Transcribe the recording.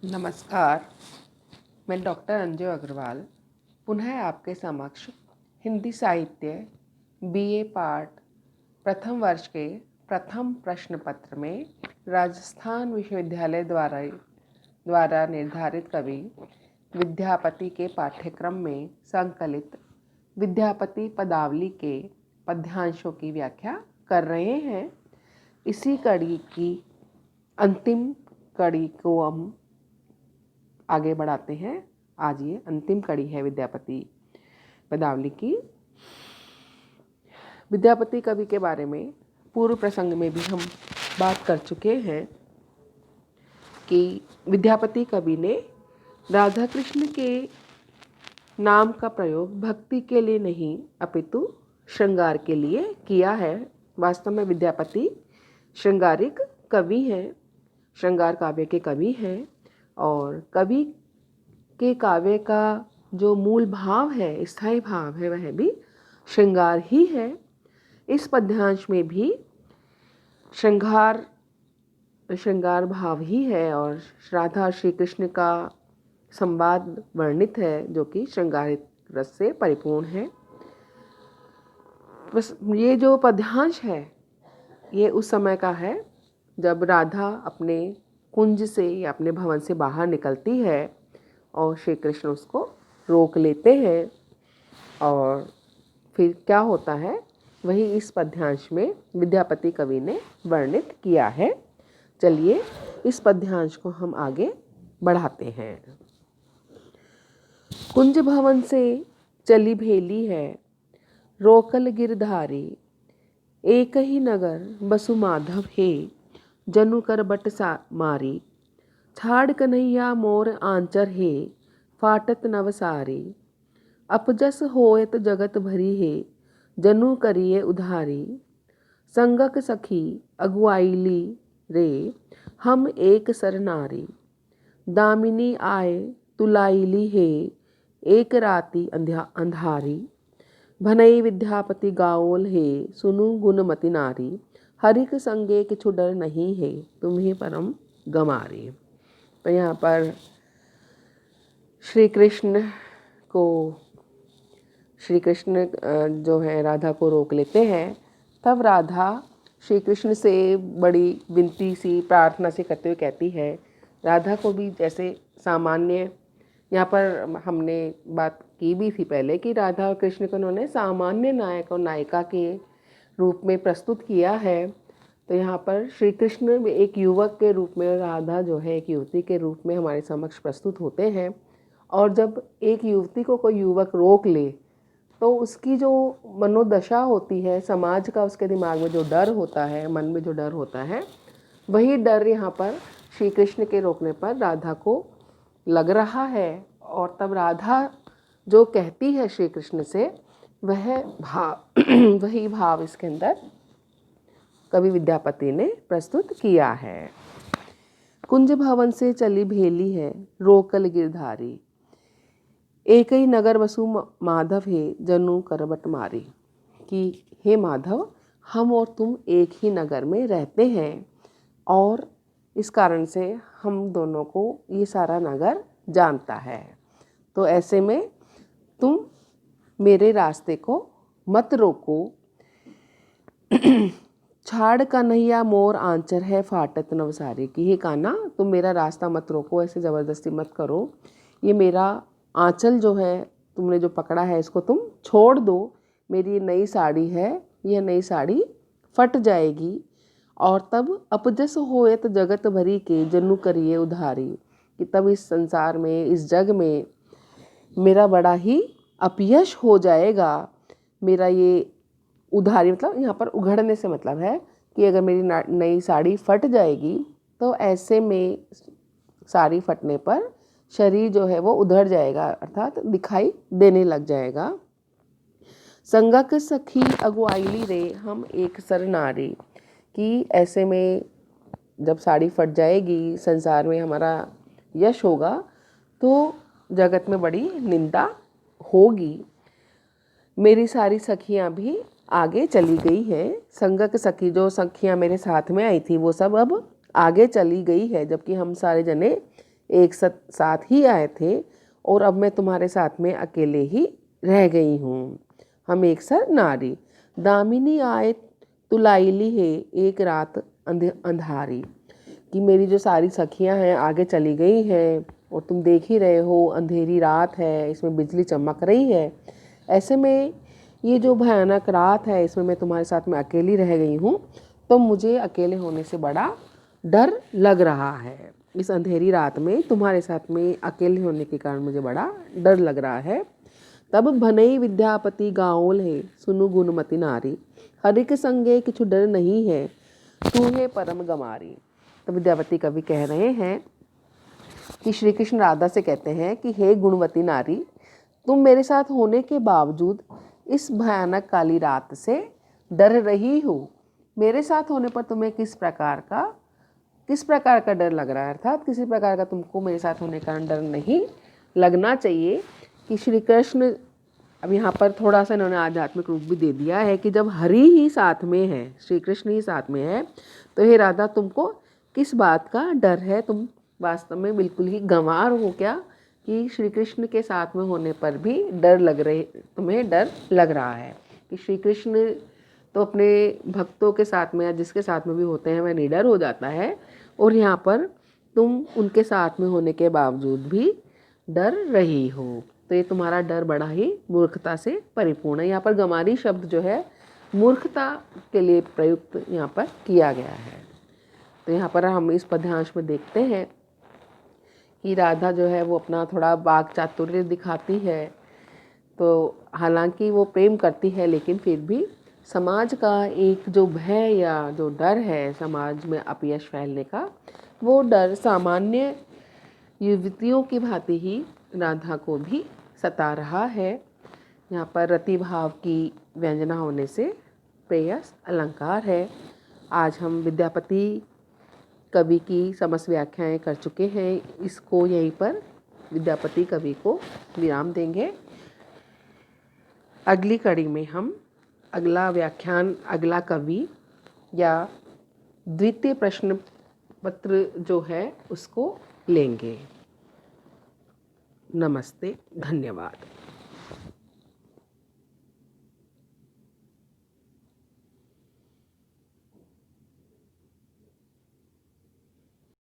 नमस्कार। मैं डॉक्टर अंजू अग्रवाल पुनः आपके समक्ष हिंदी साहित्य बीए पाठ प्रथम वर्ष के प्रथम प्रश्न पत्र में राजस्थान विश्वविद्यालय द्वारा निर्धारित कवि विद्यापति के पाठ्यक्रम में संकलित विद्यापति पदावली के पद्यांशों की व्याख्या कर रहे हैं। इसी कड़ी की अंतिम कड़ी को हम आगे बढ़ाते हैं। आज ये अंतिम कड़ी है विद्यापति पदावली की। विद्यापति कवि के बारे में पूर्व प्रसंग में भी हम बात कर चुके हैं कि विद्यापति कवि ने राधा कृष्ण के नाम का प्रयोग भक्ति के लिए नहीं अपितु श्रृंगार के लिए किया है। वास्तव में विद्यापति श्रृंगारिक कवि हैं, श्रृंगार काव्य के कवि हैं और कवि के काव्य का जो मूल भाव है, स्थायी भाव है, वह भी श्रृंगार ही है। इस पद्यांश में भी श्रृंगार भाव ही है और राधा श्री कृष्ण का संवाद वर्णित है जो कि श्रृंगारिक रस से परिपूर्ण है। बस ये जो पद्यांश है ये उस समय का है जब राधा अपने कुंज से या अपने भवन से बाहर निकलती है और श्री कृष्ण उसको रोक लेते हैं और फिर क्या होता है वही इस पद्यांश में विद्यापति कवि ने वर्णित किया है। चलिए इस पद्यांश को हम आगे बढ़ाते हैं। कुंज भवन से चली भेली है, रोकल गिरधारी, एक ही नगर बसु माधव हे, जनु कर बट सा मारी, छाड़ कन्हैया मोर आंचर हे, फाटत नवसारी, अपजस होयत जगत भरी हे, जनु करिए उधारी, संगक सखी अगुआईली रे, हम एक सर नारी, दामिनी आए तुलाईली हे, एक राती अंधारी, भनई विद्यापति गाओल हे, सुनु गुणमति नारी, हरिक संगे किछु डर नहीं है, तुम्हें परम गमारी। तो यहाँ पर श्री कृष्ण जो है राधा को रोक लेते हैं। तब राधा श्री कृष्ण से बड़ी विनती सी प्रार्थना से करते हुए कहती है, राधा को भी जैसे सामान्य, यहाँ पर हमने बात की भी थी पहले कि राधा और कृष्ण को उन्होंने सामान्य नायक और नायिका के रूप में प्रस्तुत किया है। तो यहाँ पर श्री कृष्ण एक युवक के रूप में, राधा जो है एक युवती के रूप में हमारे समक्ष प्रस्तुत होते हैं। और जब एक युवती को कोई युवक रोक ले तो उसकी जो मनोदशा होती है, समाज का उसके दिमाग में जो डर होता है, मन में जो डर होता है, वही डर यहाँ पर श्री कृष्ण के रोकने पर राधा को लग रहा है। और तब राधा जो कहती है श्री कृष्ण से, वह भाव वही भाव इसके अंदर कवि विद्यापति ने प्रस्तुत किया है। कुंज भवन से चली भेली है, रोकल गिरधारी, एक ही नगर बसु माधव है, जनु करबट मारी। कि हे माधव, हम और तुम एक ही नगर में रहते हैं और इस कारण से हम दोनों को ये सारा नगर जानता है। तो ऐसे में तुम मेरे रास्ते को मत रोको। छाड़ कन्हैया मोर आंचर है, फाटत नवसारी। कि हे कान्हा, तुम मेरा रास्ता मत रोको, ऐसे ज़बरदस्ती मत करो। ये मेरा आंचल जो है, तुमने जो पकड़ा है, इसको तुम छोड़ दो। मेरी नई साड़ी है, यह नई साड़ी फट जाएगी और तब अपजस होयत जगत भरी के, जनु करिए उधारी। कि तब इस संसार में, इस जग में मेरा बड़ा ही अपयश हो जाएगा। मेरा ये उधारी मतलब यहाँ पर उघड़ने से मतलब है कि अगर मेरी नई साड़ी फट जाएगी तो ऐसे में साड़ी फटने पर शरीर जो है वो उधड़ जाएगा, अर्थात दिखाई देने लग जाएगा। संगक सखी अगुआईली रे, हम एक सर नारी। कि ऐसे में जब साड़ी फट जाएगी, संसार में हमारा यश होगा तो जगत में बड़ी निंदा होगी। मेरी सारी सखियां भी आगे चली गई है। संगक सखी, जो सखियां मेरे साथ में आई थी, वो सब अब आगे चली गई है, जबकि हम सारे जने एक साथ ही आए थे और अब मैं तुम्हारे साथ में अकेले ही रह गई हूँ। हम एक सर नारी, दामिनी आए तुलाइली है एक रात अंधारी। कि मेरी जो सारी सखियां हैं आगे चली गई हैं और तुम देख ही रहे हो अंधेरी रात है, इसमें बिजली चमक रही है। ऐसे में ये जो भयानक रात है इसमें मैं तुम्हारे साथ में अकेली रह गई हूँ, तो मुझे अकेले होने से बड़ा डर लग रहा है। इस अंधेरी रात में तुम्हारे साथ में अकेले होने के कारण मुझे बड़ा डर लग रहा है। तब भनई विद्यापति गाओल है सुनु गुणमति नारी, हरि के संगे किछु डर नहीं है तू है परम गमारी। तो विद्यापति कवि कह रहे हैं कि श्री कृष्ण राधा से कहते हैं कि हे गुणवती नारी, तुम मेरे साथ होने के बावजूद इस भयानक काली रात से डर रही हो। मेरे साथ होने पर तुम्हें किस प्रकार का डर लग रहा है, अर्थात किसी प्रकार का तुमको मेरे साथ होने का डर नहीं लगना चाहिए। कि श्री कृष्ण, अब यहाँ पर थोड़ा सा इन्होंने आध्यात्मिक रूप भी दे दिया है कि जब हरि ही साथ में है, श्री कृष्ण ही साथ में है, तो हे राधा तुमको किस बात का डर है, तुम वास्तव में बिल्कुल ही गंवार हो क्या कि श्री कृष्ण के साथ में होने पर भी तुम्हें डर लग रहा है। कि श्री कृष्ण तो अपने भक्तों के साथ में या जिसके साथ में भी होते हैं वह निडर हो जाता है, और यहाँ पर तुम उनके साथ में होने के बावजूद भी डर रही हो, तो ये तुम्हारा डर बड़ा ही मूर्खता से परिपूर्ण है। यहाँ पर गमारी शब्द जो है मूर्खता के लिए प्रयुक्त यहाँ पर किया गया है। तो यहाँ पर हम इस पद्यांश में देखते हैं कि राधा जो है वो अपना थोड़ा वाक चातुर्य दिखाती है। तो हालांकि वो प्रेम करती है लेकिन फिर भी समाज का एक जो भय या जो डर है समाज में अपयश फैलने का, वो डर सामान्य युवतियों की भांति ही राधा को भी सता रहा है। यहाँ पर रति भाव की व्यंजना होने से प्रेयस अलंकार है। आज हम विद्यापति कवि की समस्त व्याख्याएं कर चुके हैं। इसको यहीं पर विद्यापति कवि को विराम देंगे। अगली कड़ी में हम अगला व्याख्यान, अगला कवि या द्वितीय प्रश्न पत्र जो है उसको लेंगे। नमस्ते, धन्यवाद।